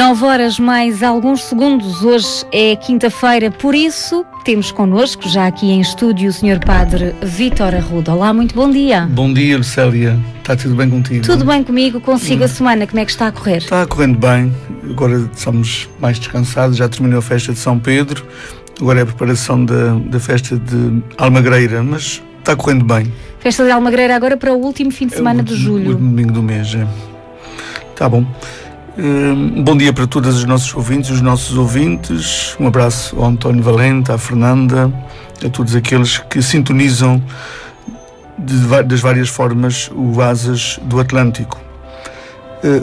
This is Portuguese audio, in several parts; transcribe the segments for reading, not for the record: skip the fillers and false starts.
9 horas mais alguns segundos. Hoje é quinta-feira, por isso temos connosco, já aqui em estúdio, o Sr. Padre Vítor Arruda. Olá, muito bom dia. Bom dia, Lucélia. Está tudo bem contigo? Tudo bem comigo, consigo a semana, como é que está a correr? Está correndo bem, agora estamos mais descansados, já terminou a festa de São Pedro, agora é a preparação da festa de Almagreira, mas está correndo bem. Festa de Almagreira agora para o último fim de semana de julho. O domingo do mês, é. Está bom. Bom dia para todos os nossos ouvintes, um abraço ao António Valente, à Fernanda, a todos aqueles que sintonizam das várias formas o Asas do Atlântico.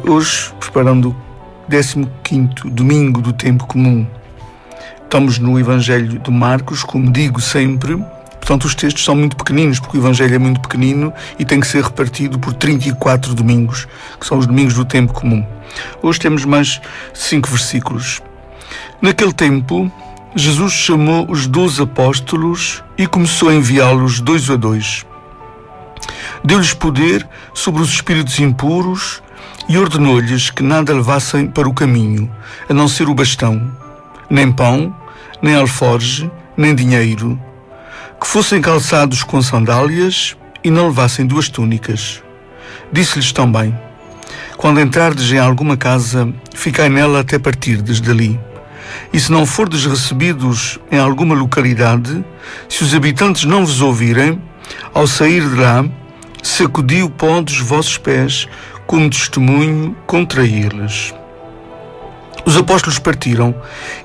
Hoje, preparando o 15º domingo do tempo comum, estamos no Evangelho de Marcos, como digo sempre. Portanto, os textos são muito pequeninos, porque o Evangelho é muito pequenino e tem que ser repartido por 34 domingos, que são os domingos do tempo comum. Hoje temos mais 5 versículos. Naquele tempo, Jesus chamou os 12 apóstolos e começou a enviá-los 2 a 2. Deu-lhes poder sobre os espíritos impuros e ordenou-lhes que nada levassem para o caminho, a não ser o bastão, nem pão, nem alforje, nem dinheiro, que fossem calçados com sandálias e não levassem 2 túnicas. Disse-lhes também: quando entrardes em alguma casa, ficai nela até partirdes dali. E se não fordes recebidos em alguma localidade, se os habitantes não vos ouvirem, ao sair de lá, sacudi o pó dos vossos pés como testemunho contra eles. Os apóstolos partiram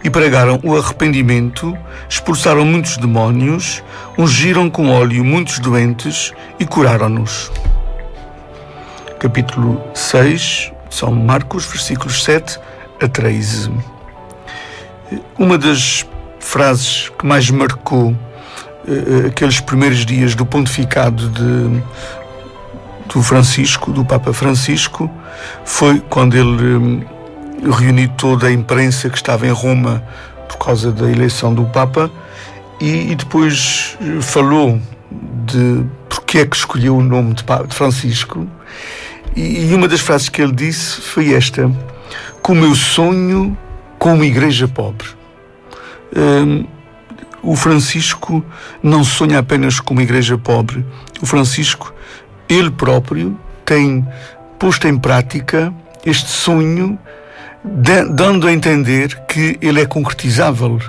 e pregaram o arrependimento, expulsaram muitos demónios, ungiram com óleo muitos doentes e curaram-nos. Capítulo 6, São Marcos, versículos 7 a 13. Uma das frases que mais marcou aqueles primeiros dias do pontificado do Papa Francisco, foi quando ele reuniu toda a imprensa que estava em Roma por causa da eleição do Papa e depois falou de porque é que escolheu o nome de Francisco, e uma das frases que ele disse foi esta: como eu sonho com uma igreja pobre. O Francisco não sonha apenas com uma igreja pobre. O Francisco, ele próprio, tem posto em prática este sonho, dando a entender que ele é concretizável.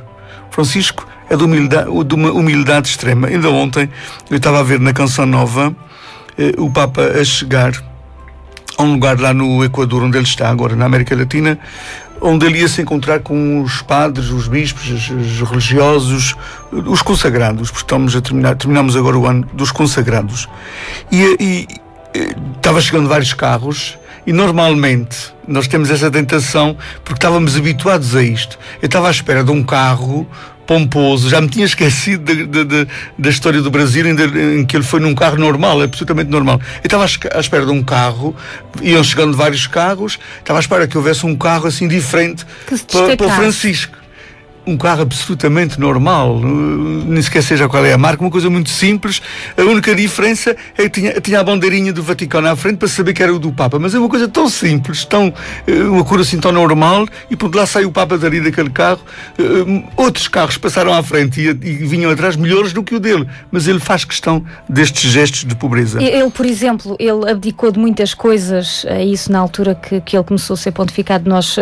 Francisco é de uma humildade extrema. Ainda ontem eu estava a ver na Canção Nova o Papa a chegar a um lugar lá no Equador, onde ele está agora, na América Latina, onde ele ia se encontrar com os padres, os bispos, os religiosos, os consagrados, porque terminamos agora o ano dos consagrados. E estava chegando vários carros. E normalmente nós temos essa tentação, porque estávamos habituados a isto. Eu estava à espera de um carro pomposo, já me tinha esquecido da história do Brasil, em que ele foi num carro normal, absolutamente normal. Eu estava à espera de um carro, iam chegando vários carros, estava à espera que houvesse um carro assim diferente para o Francisco. Um carro absolutamente normal, nem sequer seja qual é a marca, uma coisa muito simples. A única diferença é que tinha a bandeirinha do Vaticano à frente para saber que era o do Papa, mas é uma coisa tão simples, uma cor assim tão normal, e por lá sai o Papa dali daquele carro. Outros carros passaram à frente e vinham atrás melhores do que o dele, mas ele faz questão destes gestos de pobreza. Ele, por exemplo, ele abdicou de muitas coisas, isso na altura que ele começou a ser pontificado. Nós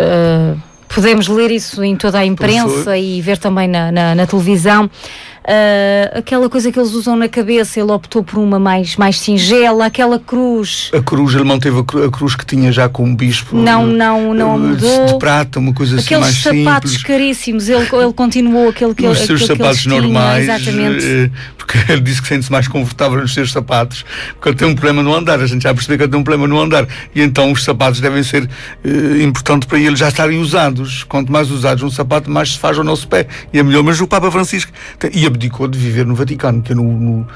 podemos ler isso em toda a imprensa e ver também na televisão. Aquela coisa que eles usam na cabeça, ele optou por uma mais singela, aquela cruz. A cruz, ele manteve a cruz que tinha já com o bispo. Não mudou. De prata, uma coisa assim mais simples. Aqueles sapatos caríssimos, ele continuou os seus sapatos normais. Exatamente. Porque ele disse que sente-se mais confortável nos seus sapatos, porque ele tem um problema no andar. A gente já percebeu que ele tem um problema no andar. E então os sapatos devem ser importantes para ele já estarem usados. Quanto mais usados um sapato, mais se faz ao nosso pé. E é melhor. Mas o Papa Francisco abdicou de viver no Vaticano, que é no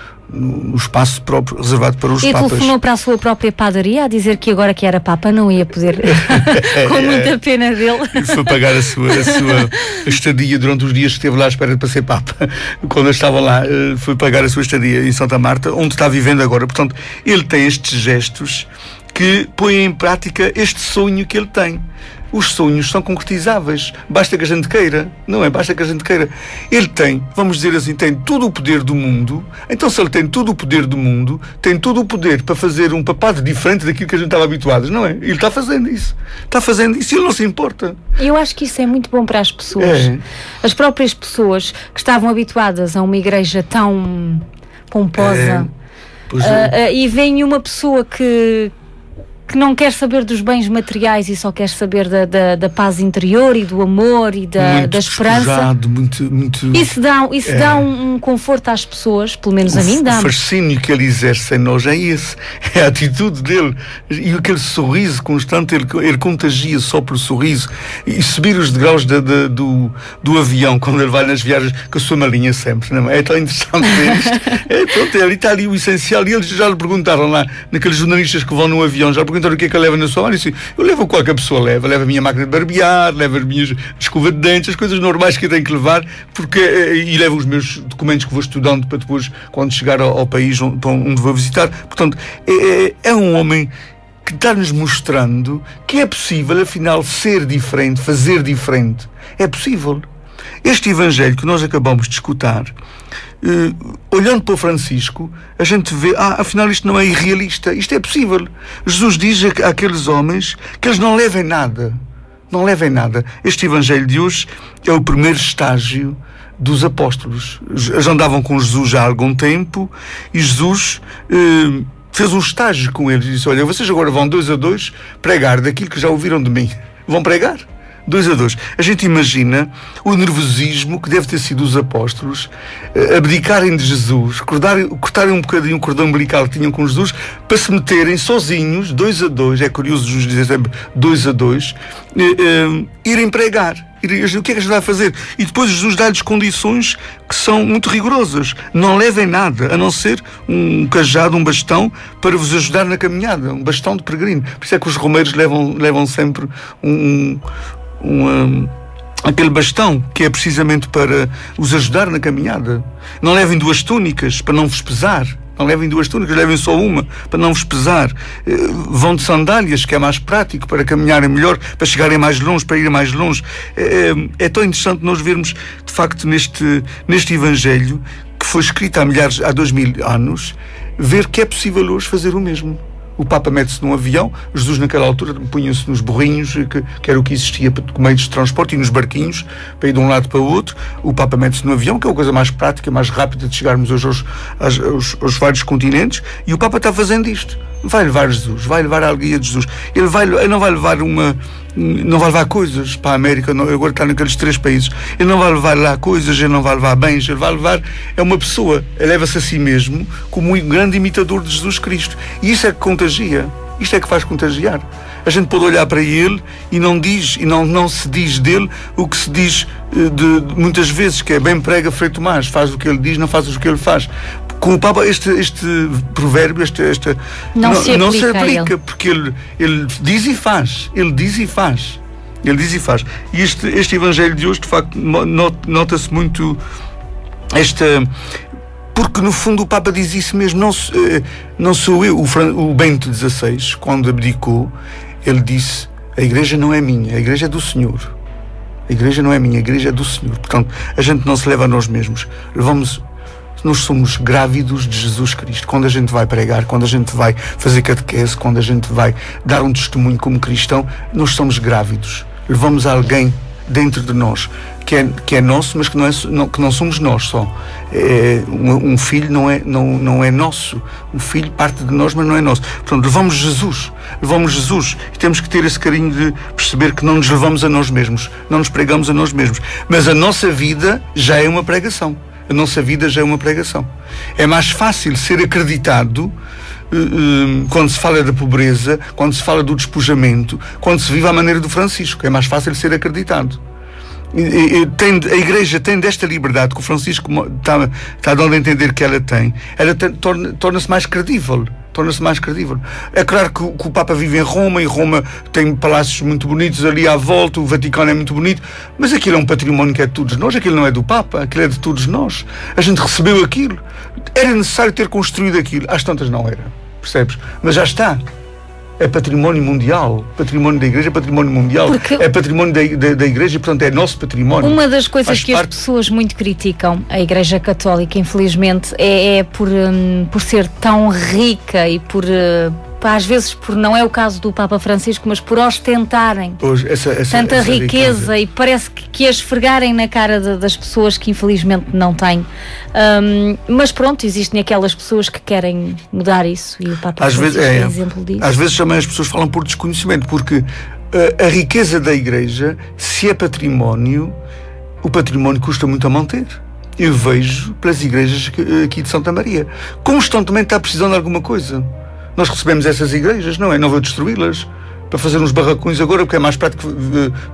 espaço próprio reservado para os papas. E telefonou para a sua própria padaria a dizer que agora que era Papa não ia poder, com muita pena dele. E foi pagar a sua estadia durante os dias que esteve lá à espera para ser Papa. Quando eu estava lá, foi pagar a sua estadia em Santa Marta, onde está vivendo agora. Portanto, ele tem estes gestos que põem em prática este sonho que ele tem. Os sonhos são concretizáveis. Basta que a gente queira. Não é? Basta que a gente queira. Ele tem, vamos dizer assim, tem todo o poder do mundo. Então, se ele tem todo o poder do mundo, tem todo o poder para fazer um papado diferente daquilo que a gente estava habituados, não é? Ele está fazendo isso. Está fazendo isso e ele não se importa. Eu acho que isso é muito bom para as pessoas. As próprias pessoas que estavam habituadas a uma igreja tão pomposa e vem uma pessoa que não quer saber dos bens materiais e só quer saber da paz interior e do amor e da esperança. Muito... Isso dá um conforto às pessoas, pelo menos a mim dá. O fascínio que ele exerce em nós é esse, é a atitude dele e aquele sorriso constante, ele contagia só pelo sorriso. E subir os degraus do avião quando ele vai nas viagens com a sua malinha sempre, não é? É tão interessante ver isto. Pronto, ele está ali o essencial e eles já lhe perguntaram lá, naqueles jornalistas que vão no avião, já perguntaram o que é que ele leva na sua mão. Eu levo o que qualquer pessoa leva a minha máquina de barbear, levo as minhas escova de dentes, as coisas normais que eu tenho que levar, e levo os meus documentos que vou estudando para depois, quando chegar ao país onde vou visitar. Portanto, é um homem que está-nos mostrando que é possível, afinal, ser diferente, fazer diferente. É possível. Este Evangelho que nós acabamos de escutar, olhando para o Francisco, a gente vê, afinal isto não é irrealista, isto é possível. Jesus diz àqueles homens que eles não levem nada. Não levem nada. Este Evangelho de hoje é o primeiro estágio dos apóstolos. Eles andavam com Jesus já há algum tempo e Jesus fez um estágio com eles e disse: olha, vocês agora vão 2 a 2 pregar daquilo que já ouviram de mim. Vão pregar 2 a 2. A gente imagina o nervosismo que deve ter sido os apóstolos abdicarem de Jesus, cortarem um bocadinho o cordão umbilical que tinham com Jesus para se meterem sozinhos, 2 a 2, é curioso Jesus dizer sempre 2 a 2, irem pregar. O que é que a gente vai fazer? E depois Jesus dá-lhes condições que são muito rigorosas. Não levem nada, a não ser um cajado, um bastão, para vos ajudar na caminhada, um bastão de peregrino. Por isso é que os romeiros levam sempre aquele bastão que é precisamente para os ajudar na caminhada. Não levem 2 túnicas para não vos pesar. Não levem 2 túnicas, levem só uma para não vos pesar. Vão de sandálias, que é mais prático para caminharem melhor, para chegarem mais longe, para irem mais longe. É tão interessante nós vermos, de facto, neste Evangelho, que foi escrito há 2000 anos, ver que é possível hoje fazer o mesmo. O Papa mete-se num avião, Jesus naquela altura punha-se nos burrinhos, que era o que existia para meios de transporte, e nos barquinhos, para ir de um lado para o outro. O Papa mete-se no avião, que é a coisa mais prática, mais rápida de chegarmos hoje aos vários continentes, e o Papa está fazendo isto. Vai levar Jesus, vai levar a alegria de Jesus. Ele não vai levar coisas para a América, agora está naqueles 3 países. Ele não vai levar lá coisas, ele não vai levar bens, ele vai levar, é uma pessoa, ele leva-se a si mesmo como um grande imitador de Jesus Cristo. E isso é que contagia, isto é que faz contagiar. A gente pode olhar para ele e não se diz dele o que se diz de muitas vezes, que é bem prega Frei Tomás, faz o que ele diz, não faz o que ele faz. Com o Papa este provérbio não se aplica porque ele diz e faz. Ele diz e faz. E este Evangelho de hoje, de facto, nota-se muito porque no fundo o Papa diz isso mesmo. Não sou eu. O Bento XVI, quando abdicou, ele disse: a igreja não é minha, a igreja é do Senhor. A igreja não é minha, a igreja é do Senhor. Portanto, a gente não se leva a nós mesmos. Nós somos grávidos de Jesus Cristo. Quando a gente vai pregar, quando a gente vai fazer catequese, quando a gente vai dar um testemunho como cristão, nós somos grávidos. Levamos alguém dentro de nós que é nosso, mas que não somos nós só. Um filho não é nosso. Um filho parte de nós, mas não é nosso. Portanto, levamos Jesus e temos que ter esse carinho de perceber que não nos levamos a nós mesmos, não nos pregamos a nós mesmos, mas a nossa vida já é uma pregação. A nossa vida já é uma pregação. É mais fácil ser acreditado quando se fala da pobreza, quando se fala do despojamento, quando se vive à maneira do Francisco. É mais fácil ser acreditado. A Igreja tem desta liberdade que o Francisco está dando a entender que ela tem. Ela torna-se mais credível. É claro que o Papa vive em Roma, e Roma tem palácios muito bonitos ali à volta, o Vaticano é muito bonito, mas aquilo é um património que é de todos nós. Aquilo não é do Papa, aquilo é de todos nós. A gente recebeu aquilo. Era necessário ter construído aquilo. Às tantas não era, percebes? Mas já está. é património mundial. Património da Igreja é património mundial. É património da Igreja e, portanto, é nosso património. Uma das coisas que as pessoas muito criticam a Igreja Católica, infelizmente, é por ser tão rica e às vezes, não é o caso do Papa Francisco, mas por ostentarem tanta riqueza e parece que a esfregarem na cara das pessoas que infelizmente não têm. Mas pronto, existem aquelas pessoas que querem mudar isso e o Papa Francisco é exemplo disso. Às vezes também as pessoas falam por desconhecimento, porque a riqueza da Igreja, se é património, o património custa muito a manter. Eu vejo pelas igrejas aqui de Santa Maria, constantemente está precisando de alguma coisa. Nós recebemos essas igrejas, não é? Não vou destruí-las para fazer uns barracões agora, porque é mais prático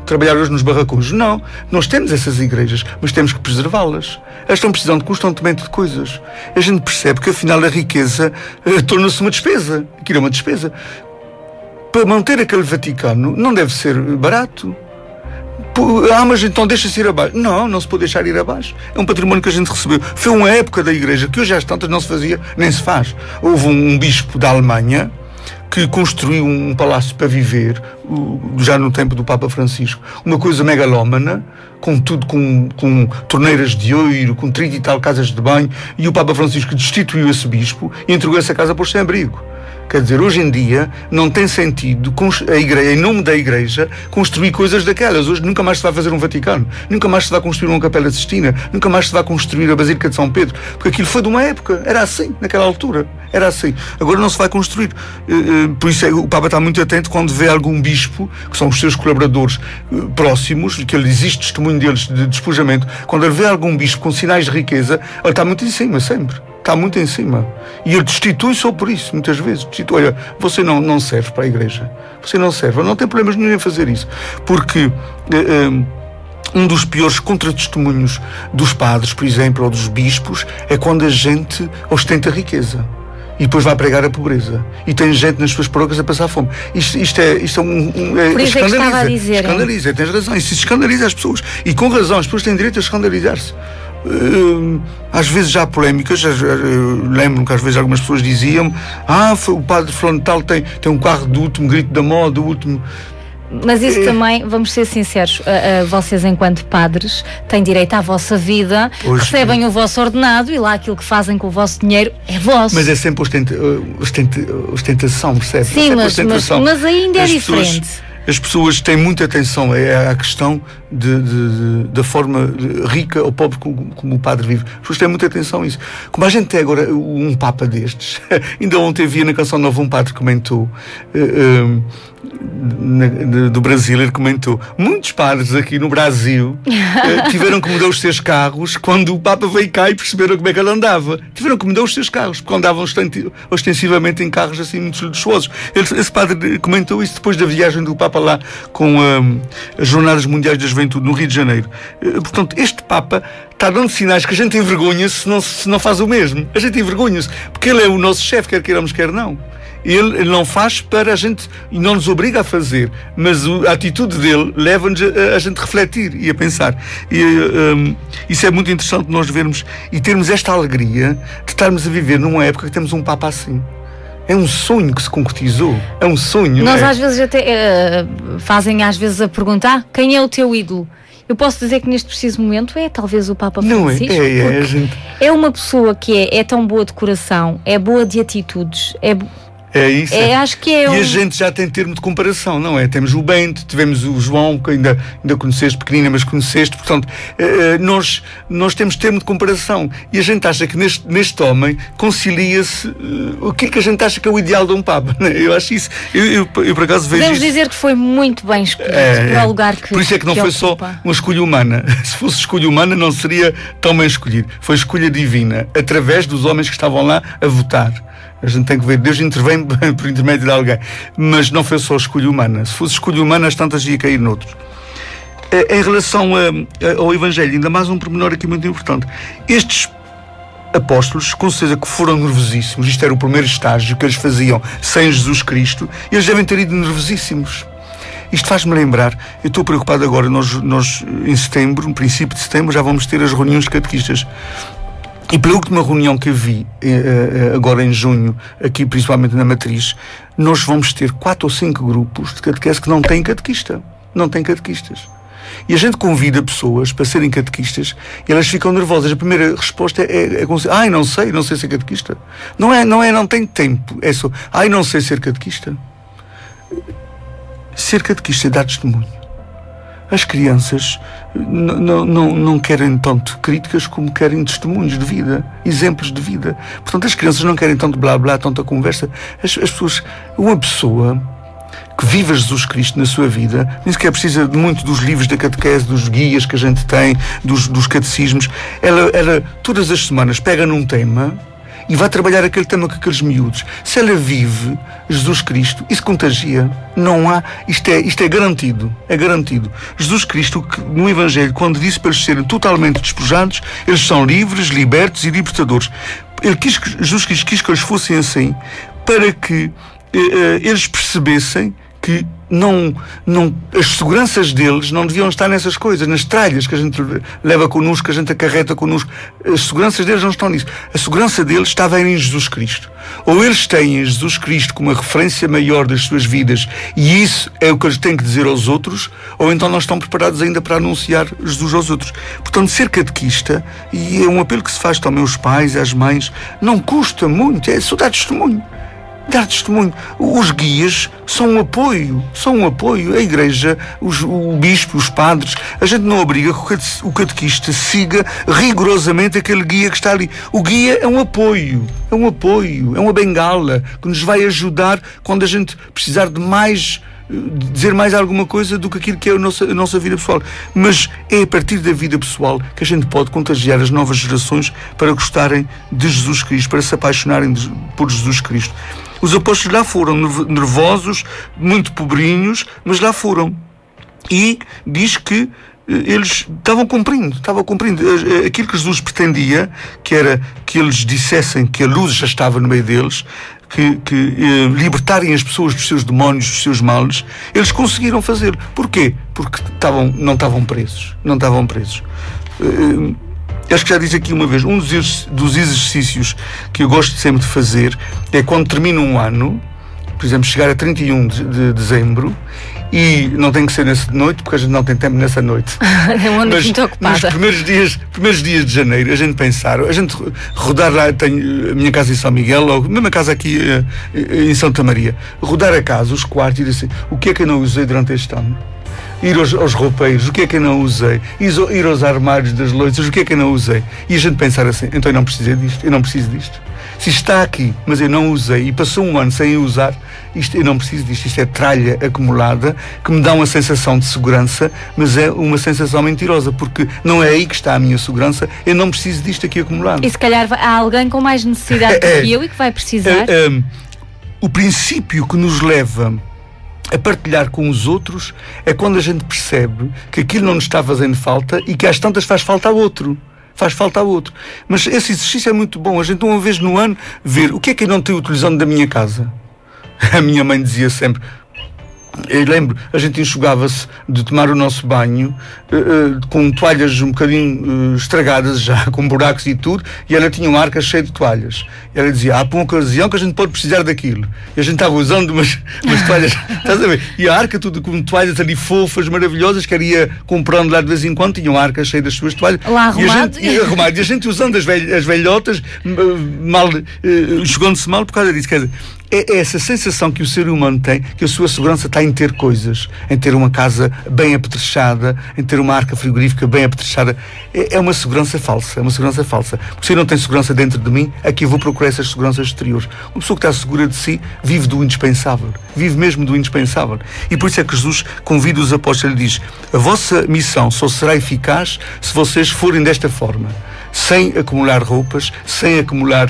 trabalhar hoje nos barracões. Não, nós temos essas igrejas, mas temos que preservá-las. Elas estão precisando constantemente de coisas. A gente percebe que, afinal, a riqueza torna-se uma despesa. Aquilo é uma despesa. Para manter aquele Vaticano não deve ser barato. Mas então deixa-se ir abaixo. Não se pode deixar ir abaixo. É um património que a gente recebeu. Foi uma época da Igreja que hoje às tantas não se fazia, nem se faz. Houve um bispo da Alemanha que construiu um palácio para viver, já no tempo do Papa Francisco, uma coisa megalómana, com tudo, com torneiras de ouro, com 30 e tal casas de banho, e o Papa Francisco destituiu esse bispo e entregou essa casa por sem-abrigo. Quer dizer, hoje em dia não tem sentido a Igreja, em nome da Igreja, construir coisas daquelas. Hoje nunca mais se vai fazer um Vaticano, nunca mais se vai construir uma Capela Sistina, nunca mais se vai construir a Basílica de São Pedro, porque aquilo foi de uma época, era assim, naquela altura, era assim. Agora não se vai construir. Por isso o Papa está muito atento quando vê algum bispo, que são os seus colaboradores próximos, que ele existe testemunho deles de despojamento, quando ele vê algum bispo com sinais de riqueza, ele está muito em cima, sempre. Está muito em cima. E ele destitui só por isso, muitas vezes. Olha, você não serve para a Igreja. Você não serve. Não tem problemas nenhum em fazer isso. Porque um dos piores contratestemunhos dos padres, por exemplo, ou dos bispos, é quando a gente ostenta a riqueza. E depois vai pregar a pobreza. E tem gente nas suas paróquias a passar fome. Isto é por isso é que estava a dizer. Escandaliza, tens razão. Isso escandaliza as pessoas. E com razão, as pessoas têm direito a escandalizar-se. Às vezes já há polémicas. Lembro-me que às vezes algumas pessoas diziam: o padre Frontal tem um carro do último grito da moda, do último. Mas isso também, vamos ser sinceros, vocês enquanto padres têm direito à vossa vida, recebem o vosso ordenado e lá aquilo que fazem com o vosso dinheiro é vosso. Mas é sempre ostentação, percebe? Sim, mas ainda é diferente. As pessoas têm muita atenção à questão da forma rica ou pobre como o padre vive. As pessoas têm muita atenção a isso. Como a gente tem agora um Papa destes, ainda ontem via na Canção Nova um padre comentou, do Brasil, ele comentou: muitos padres aqui no Brasil tiveram que mudar os seus carros quando o Papa veio cá e perceberam como é que ele andava. Tiveram que mudar os seus carros, porque andavam ostensivamente em carros assim muito luxuosos. Esse padre comentou isso depois da viagem do Papa lá com as Jornadas Mundiais da Juventude no Rio de Janeiro. Portanto, este Papa está dando sinais que a gente envergonha-se se não faz o mesmo. A gente envergonha-se, porque ele é o nosso chefe, quer queiramos, quer não. Ele não faz para a gente, e não nos obriga a fazer, mas a atitude dele leva-nos a gente refletir e a pensar. Isso é muito interessante nós vermos e termos esta alegria de estarmos a viver numa época que temos um Papa assim. É um sonho que se concretizou. É um sonho. Nós às vezes até fazem às vezes a perguntar: quem é o teu ídolo? Eu posso dizer que neste preciso momento é talvez o Papa Francisco. Não é uma pessoa que é tão boa de coração, é boa de atitudes, é isso. Acho que E a gente já tem termo de comparação, não é? Temos o Bento, tivemos o João, que ainda conheceste, pequenina, mas conheceste. Portanto, nós temos termo de comparação. E a gente acha que neste homem concilia-se aquilo que a gente acha que é o ideal de um Papa. Não é? Eu acho isso. Eu por acaso vejo. Podemos dizer que foi muito bem escolhido para o lugar que. Por isso é que não foi só uma escolha humana. Se fosse escolha humana, não seria tão bem escolhido. Foi escolha divina, através dos homens que estavam lá a votar. A gente tem que ver, Deus intervém por intermédio de alguém, mas não foi só escolha humana. Se fosse escolha humana, as tantas ia cair noutros. Em relação ao Evangelho, ainda mais um pormenor aqui muito importante. Estes apóstolos, com certeza que foram nervosíssimos. Isto era o primeiro estágio que eles faziam sem Jesus Cristo, e eles devem ter ido nervosíssimos. Isto faz-me lembrar, eu estou preocupado agora, nós em setembro, no princípio de setembro, já vamos ter as reuniões de catequistas. E pela última reunião que eu vi, agora em junho, aqui principalmente na Matriz, nós vamos ter 4 ou 5 grupos de catequese que não têm catequista. Não têm catequistas. E a gente convida pessoas para serem catequistas e elas ficam nervosas. A primeira resposta é não sei ser catequista. Não tenho tempo. É só, não sei ser catequista. Ser catequista é dar testemunho. As crianças não querem tanto críticas como querem testemunhos de vida, exemplos de vida. Portanto, as crianças não querem tanto blá blá, tanta conversa. As pessoas, uma pessoa que viva Jesus Cristo na sua vida, nem sequer precisa de muito dos livros da catequese, dos guias que a gente tem, dos catecismos. Ela todas as semanas pega num tema e vai trabalhar aquele tema com aqueles miúdos. Se ela vive Jesus Cristo, isso contagia. Não há, isto é garantido. É garantido. Jesus Cristo, no Evangelho, quando disse para eles serem totalmente despojados, eles são livres, libertos e libertadores. Jesus Cristo quis que eles fossem assim, para que eles percebessem que as seguranças deles não deviam estar nessas coisas, nas tralhas que a gente leva connosco, que a gente acarreta connosco. As seguranças deles não estão nisso. A segurança deles estava em Jesus Cristo. Ou eles têm Jesus Cristo como a referência maior das suas vidas e isso é o que eles têm que dizer aos outros, ou então não estão preparados ainda para anunciar Jesus aos outros. Portanto, ser catequista, e é um apelo que se faz também aos pais e às mães, não custa muito, é só dar testemunho. Dar testemunho. Os guias são um apoio. A igreja, o bispo, os padres. A gente não obriga que o catequista siga rigorosamente aquele guia que está ali. O guia é um apoio. É uma bengala que nos vai ajudar quando a gente precisar de dizer mais alguma coisa do que aquilo que é a nossa vida pessoal. Mas é a partir da vida pessoal que a gente pode contagiar as novas gerações para gostarem de Jesus Cristo, para se apaixonarem por Jesus Cristo. Os apóstolos lá foram nervosos, muito pobrinhos, mas lá foram. E diz que eles estavam cumprindo aquilo que Jesus pretendia, que era que eles dissessem que a luz já estava no meio deles, que libertarem as pessoas dos seus demónios, dos seus males. Eles conseguiram fazer. Porquê? Porque não estavam presos. Acho que já disse aqui uma vez, um dos exercícios que eu gosto sempre de fazer é quando termina um ano, por exemplo, chegar a 31 de dezembro, e não tem que ser nessa noite, porque a gente não tem tempo nessa noite. É uma noite muito ocupada. Nos primeiros dias de janeiro, a gente rodar lá, tenho a minha casa em São Miguel, ou a mesma casa aqui em Santa Maria, rodar a casa, os quartos, e dizer assim, o que é que eu não usei durante este ano? Ir aos roupeiros, o que é que eu não usei? Ir aos armários das louças, o que é que eu não usei? E a gente pensar assim, então eu não precisei disto, eu não preciso disto. Se está aqui, mas eu não usei, e passou um ano sem usar, eu não preciso disto. Isto é tralha acumulada, que me dá uma sensação de segurança, mas é uma sensação mentirosa, porque não é aí que está a minha segurança, eu não preciso disto aqui acumulado. E se calhar há alguém com mais necessidade do que eu e que vai precisar? O princípio que nos leva a partilhar com os outros é quando a gente percebe que aquilo não nos está fazendo falta e que às tantas faz falta ao outro. Mas esse exercício é muito bom. A gente uma vez no ano ver o que é que eu não tenho utilizando da minha casa. A minha mãe dizia sempre, eu lembro, a gente enxugava-se de tomar o nosso banho com toalhas um bocadinho estragadas já, com buracos e tudo, e ela tinha uma arca cheia de toalhas. E ela dizia, há para uma ocasião que a gente pode precisar daquilo. E a gente estava usando umas toalhas, estás a ver? E a arca tudo com toalhas ali fofas, maravilhosas, que ela ia comprando lá de vez em quando, tinha uma arca cheia das suas toalhas. Lá arrumado. E a gente usando as velhotas, jogando-se mal por causa disso. Quer dizer, é essa sensação que o ser humano tem, que a sua segurança está em ter coisas, em ter uma casa bem apetrechada, em ter uma arca frigorífica bem apetrechada. É uma segurança falsa, Porque se eu não tenho segurança dentro de mim, aqui eu vou procurar essas seguranças exteriores. Uma pessoa que está segura de si vive do indispensável, vive mesmo do indispensável. E por isso é que Jesus convida os apóstolos e diz, a vossa missão só será eficaz se vocês forem desta forma. Sem acumular roupas, sem acumular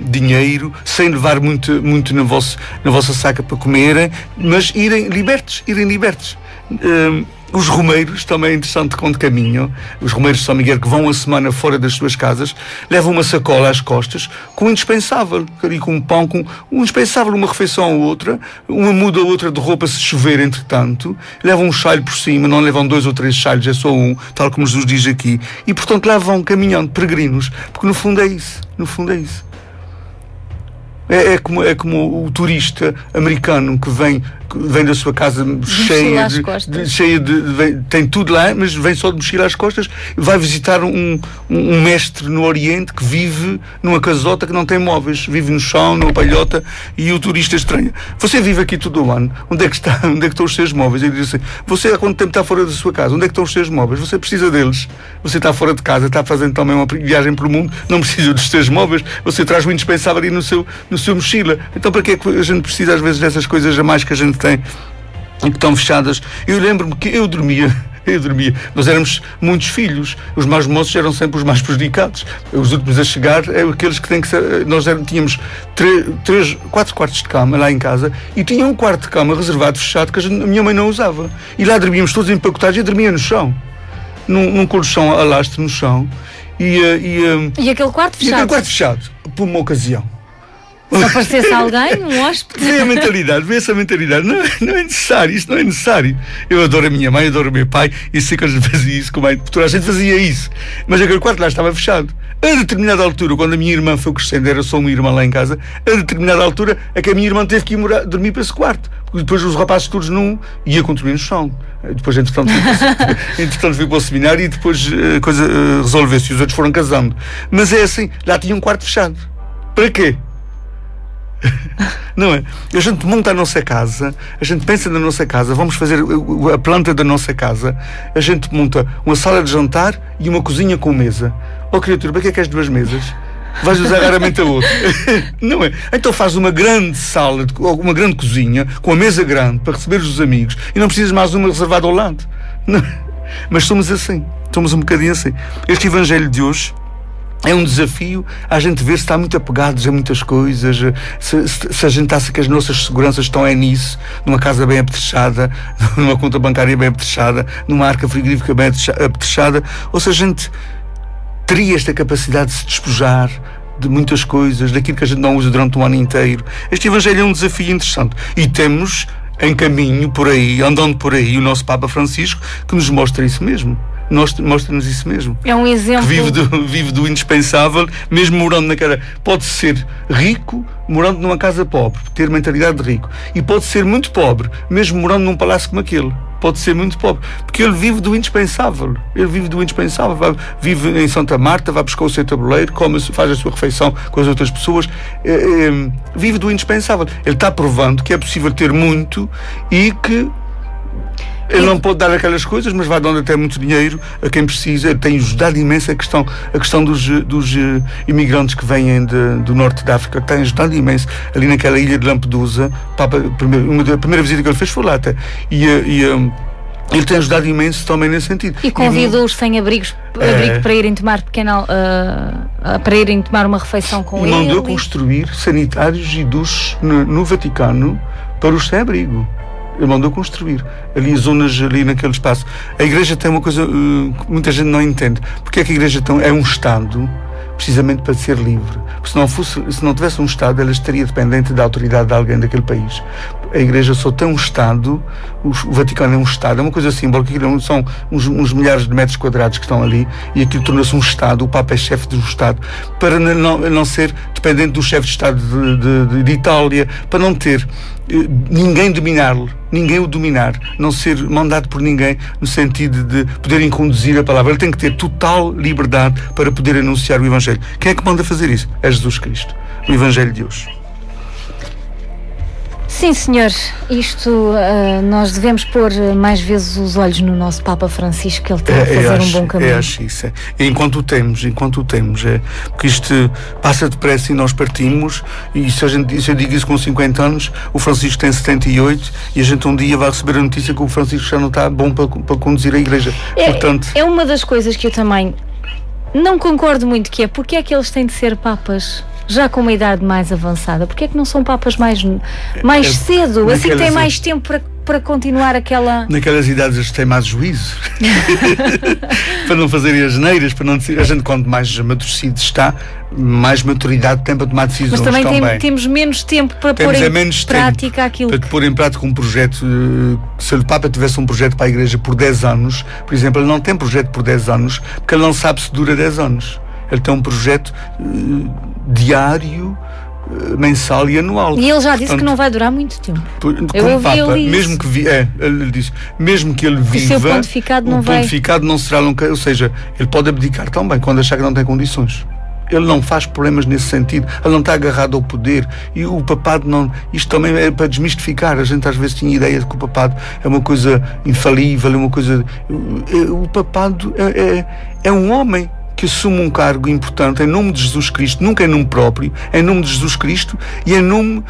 dinheiro, sem levar muito na vossa saca para comerem, mas irem libertos. Os romeiros, também é interessante quando caminham, os romeiros de São Miguel que vão a semana fora das suas casas, levam uma sacola às costas com o indispensável, ali com um pão, com um indispensável, uma refeição ou outra, uma muda ou outra de roupa se chover entretanto, levam um chalho por cima, não levam 2 ou 3 chalhos, é só um, tal como Jesus diz aqui, e portanto lá vão caminhando, peregrinos, porque no fundo é isso, É como o turista americano que vem da sua casa cheia tem tudo lá, mas vem só de mochila às costas, vai visitar um mestre no Oriente que vive numa casota que não tem móveis, vive no chão, numa palhota, e o turista estranha. Você vive aqui todo o ano, onde é que estão os seus móveis? Ele diz assim, você há quanto tempo está fora da sua casa? Onde é que estão os seus móveis? Você precisa deles. Você está fora de casa, está fazendo também uma viagem pelo mundo, não precisa dos seus móveis, você traz o indispensável ali no seu mochila. Então para que é que a gente precisa às vezes dessas coisas a mais que a gente tem e que estão fechadas? Eu lembro-me que eu dormia, nós éramos muitos filhos, os mais moços eram sempre os mais prejudicados, os últimos a chegar aqueles que têm que ser. Nós tínhamos 4 quartos de cama lá em casa e tinha um quarto de cama reservado, fechado, que a minha mãe não usava, e lá dormíamos todos empacotados. Eu dormia no chão, num colchão a lastro no chão, e aquele quarto fechado? E aquele quarto fechado, por uma ocasião. Se aparecesse alguém, um hóspede. Vê essa mentalidade. Não é necessário, isto não é necessário. Eu adoro a minha mãe, adoro o meu pai, e sei que a gente fazia isso, como toda a gente fazia isso. Mas aquele quarto lá estava fechado. A determinada altura, quando a minha irmã foi crescendo, era só uma irmã lá em casa, a determinada altura é que a minha irmã teve que ir dormir para esse quarto. Porque depois os rapazes todos ia dormir no chão. Depois, entretanto, fui para o seminário e depois a coisa resolveu-se e os outros foram casando. Mas é assim, lá tinha um quarto fechado. Para quê? Não é? A gente monta a nossa casa, a gente pensa na nossa casa, vamos fazer a planta da nossa casa, a gente monta uma sala de jantar e uma cozinha com mesa. Criatura, para que é que és 2 mesas? Vais usar raramente a outra. Não é? Então faz uma grande sala, uma grande cozinha, com a mesa grande para receber os amigos, e não precisas mais uma reservada ao lado. Não. Mas somos assim, somos um bocadinho assim. Este Evangelho de hoje é um desafio a gente ver se está muito apegados a muitas coisas, se a gente acha que as nossas seguranças estão nisso, numa casa bem apetrechada, numa conta bancária bem apetrechada, numa arca frigorífica bem apetrechada, ou se a gente teria esta capacidade de se despojar de muitas coisas, daquilo que a gente não usa durante um ano inteiro. Este Evangelho é um desafio interessante. E temos em caminho por aí, andando por aí, o nosso Papa Francisco, que nos mostra isso mesmo. Mostra-nos isso mesmo. É um exemplo. Vive do indispensável, mesmo morando naquela. Pode ser rico, morando numa casa pobre, ter mentalidade de rico. E pode ser muito pobre, mesmo morando num palácio como aquele. Pode ser muito pobre, porque ele vive do indispensável. Vive em Santa Marta, vai buscar o seu tabuleiro, faz a sua refeição com as outras pessoas. Vive do indispensável. Ele está provando que é possível ter muito e que ele não pode dar aquelas coisas, mas vai dando até muito dinheiro a quem precisa. Ele tem ajudado imenso a questão dos imigrantes que vêm do norte da África, tem ajudado imenso ali naquela ilha de Lampedusa. A primeira visita que ele fez foi lá até. Ele tem ajudado imenso também nesse sentido. E convidou os sem-abrigo para irem tomar para irem tomar uma refeição com ele. Mandou construir sanitários e duches no Vaticano para os sem-abrigo. Ele mandou construir ali zonas, ali naquele espaço. A Igreja tem uma coisa que muita gente não entende. Porque é que a Igreja é um Estado precisamente para ser livre? Porque se não tivesse um Estado, ela estaria dependente da autoridade de alguém daquele país. A Igreja só tem um Estado, o Vaticano é um Estado, é uma coisa simbólica, são uns milhares de metros quadrados que estão ali, e aquilo torna-se um Estado, o Papa é chefe de um Estado, para não ser dependente do chefe de Estado de Itália, para não ter ninguém dominá-lo, ninguém o dominar, não ser mandado por ninguém, no sentido de poderem conduzir a palavra. Ele tem que ter total liberdade para poder anunciar o Evangelho. Quem é que manda fazer isso? É Jesus Cristo, o Evangelho de hoje. Sim, senhor. Isto, nós devemos pôr mais vezes os olhos no nosso Papa Francisco, que ele está a fazer um bom caminho. Acho isso. Enquanto o temos. Porque isto passa depressa e nós partimos, e se eu digo isso com 50 anos, o Francisco tem 78, e a gente um dia vai receber a notícia que o Francisco já não está bom para conduzir a Igreja. Portanto, é uma das coisas que eu também não concordo muito, que é porque é que eles têm de ser papas já com uma idade mais avançada? Porque é que não são papas mais cedo, assim que têm mais tempo para continuar aquela... Naquelas idades que têm mais juízo. Para não fazerem as neiras, para não dizer... A gente, quanto mais amadurecido está, mais maturidade tem para tomar decisões. Mas também temos menos tempo para pôr em prática aquilo. Para pôr em prática um projeto. Se o Papa tivesse um projeto para a Igreja por 10 anos, por exemplo, ele não tem projeto por 10 anos, porque ele não sabe se dura 10 anos. Ele tem um projeto diário, mensal e anual. E ele já disse que não vai durar muito tempo. Eu ouvi ele mesmo que ele disse, mesmo que ele viva, o seu pontificado não vai... pontificado não será nunca, ou seja, ele pode abdicar também quando achar que não tem condições. Ele não faz problemas nesse sentido, ele não está agarrado ao poder, e o papado não... Isto também é para desmistificar. A gente às vezes tinha ideia de que o papado é uma coisa infalível, é uma coisa... O papado é um homem que assume um cargo importante em nome de Jesus Cristo, nunca em nome próprio, em nome de Jesus Cristo e em nome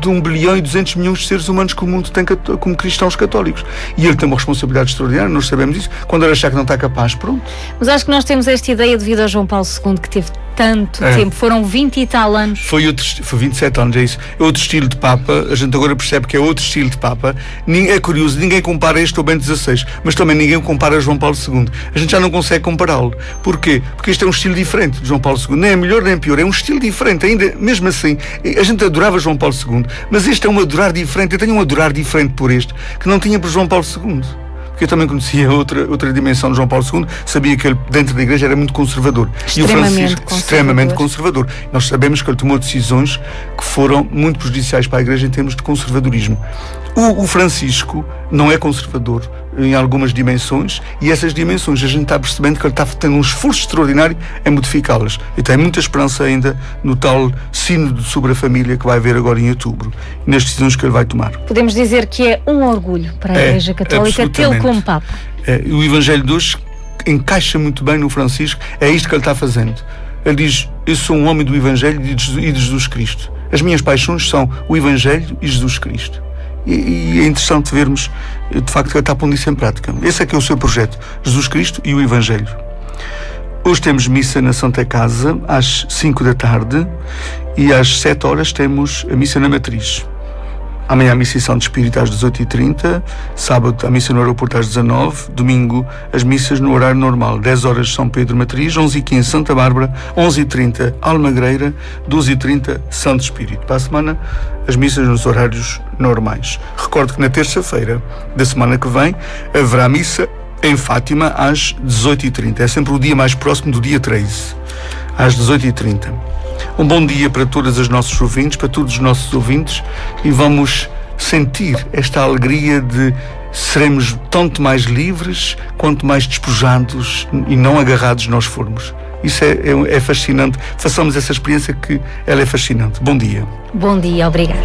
de 1 bilhão e 200 milhões de seres humanos que o mundo tem como cristãos católicos. E ele tem uma responsabilidade extraordinária, nós sabemos isso. Quando ele achar que não está capaz, pronto. Mas acho que nós temos esta ideia devido a João Paulo II, que teve tanto tempo, foram 20 e tal anos. Foi 27 anos, é isso. É outro estilo de Papa, a gente agora percebe que é outro estilo de Papa. É curioso, ninguém compara este ao Bento XVI, mas também ninguém compara a João Paulo II. A gente já não consegue compará-lo. Porquê? Porque este é um estilo diferente de João Paulo II. Nem é melhor nem é pior, é um estilo diferente. Ainda, mesmo assim, a gente adorava João Paulo II, mas este é um adorar diferente. Eu tenho um adorar diferente por este, que não tinha por João Paulo II. Porque eu também conhecia outra dimensão de João Paulo II, sabia que ele, dentro da Igreja, era muito conservador. E o Francisco, extremamente conservador. Nós sabemos que ele tomou decisões que foram muito prejudiciais para a Igreja em termos de conservadorismo. O Francisco não é conservador em algumas dimensões, e essas dimensões a gente está percebendo que ele está tendo um esforço extraordinário em modificá-las. E tem muita esperança ainda no tal sínodo sobre a família que vai haver agora em outubro, nas decisões que ele vai tomar. Podemos dizer que é um orgulho para a Igreja Católica tê-lo como Papa. O Evangelho de hoje encaixa muito bem no Francisco, é isto que ele está fazendo. Ele diz: eu sou um homem do Evangelho e de Jesus Cristo. As minhas paixões são o Evangelho e Jesus Cristo. E é interessante vermos, de facto, que ele está pondo isso em prática. Esse é que é o seu projeto, Jesus Cristo e o Evangelho. Hoje temos missa na Santa Casa, às 5 da tarde, e às 7 horas temos a missa na Matriz. Amanhã a missa em Santo Espírito às 18h30, sábado a missa no aeroporto às 19h, domingo as missas no horário normal, 10 horas São Pedro Matriz, 11h15 Santa Bárbara, 11h30 Almagreira, 12h30 Santo Espírito. Para a semana as missas nos horários normais. Recordo que na terça-feira da semana que vem haverá missa em Fátima às 18h30. É sempre o dia mais próximo do dia 13, às 18h30. Um bom dia para todas as nossos ouvintes, para todos os nossos ouvintes, e vamos sentir esta alegria de seremos tanto mais livres quanto mais despojados e não agarrados nós formos. Isso é fascinante. Façamos essa experiência, que ela é fascinante. Bom dia. Bom dia, obrigada.